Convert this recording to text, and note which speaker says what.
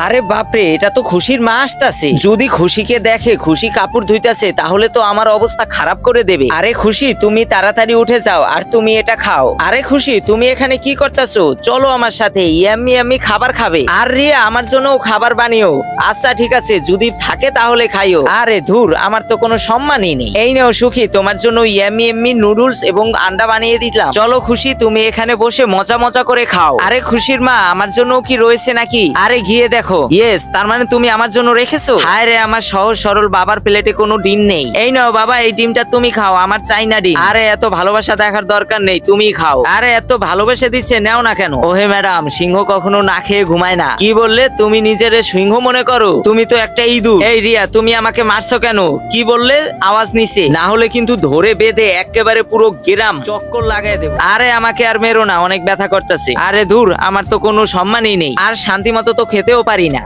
Speaker 1: আরে বাপরে, এটা তো খুশির মা আসতেছে। যদি খুশিকে দেখে খুশি কাপড় ধুইতেছে তাহলে তো আমার অবস্থা খারাপ করে দেবে। আরে খুশি, তুমি তাড়াতাড়ি উঠে যাও আর তুমি এটা খাও। আরে খুশি, তুমি এখানে কি করতেছো? চলো আমার সাথে, ইয়াম্মি ইয়াম্মি খাবার খাবে। আর রিয়া, আমার জন্য খাবার বানিও। আচ্ছা ঠিক আছে, যদি থাকে তাহলে খাইও। আরে ধুর, আমার তো কোনো সম্মানই নেই। এই নাও সুখী, তোমার জন্য ইয়াম্মি ইয়াম্মি নুডলস এবং আন্ডা বানিয়ে দিলাম। চলো খুশি, তুমি এখানে বসে মজা মজা করে খাও। আরে খুশির মা, আমার জন্য কি রয়েছে নাকি? আরে গিয়ে দেখো। ইয়েস, তার মানে তুমি আমার জন্য রেখেছো। হায় রে, আমার সহজ সরল বাবার প্লেটে কোনো ডিম নেই। এই নাও বাবা, এই ডিমটা তুমি খাও, আমার চাই না ডিম। আরে এত ভালোবাসা দেখার দরকার নেই, তুমি খাও। আরে এত ভালোবেসে দিচ্ছে, নেও না কেন? ওহে ম্যাডাম, সিংহ কখনো না খেয়ে ঘুমায় না। কি বললে? তুমি নিজের সিংহ মনে করো? তুমি তো একটা ইঁদুর। এই রিয়া, তুমি আমাকে মারছো কেন? কি বললে? আওয়াজ নিছে, না হলে কিন্তু ধরে বেঁধে একেবারে পুরো গ্রাম চক্কর লাগাই দেবো। আরে আমাকে আর মেরো না, অনেক ব্যথা করতেছে। আরে ধুর, আমার তো কোনো সম্মানই নেই, আর শান্তি মতো তো খেতেও পারি না।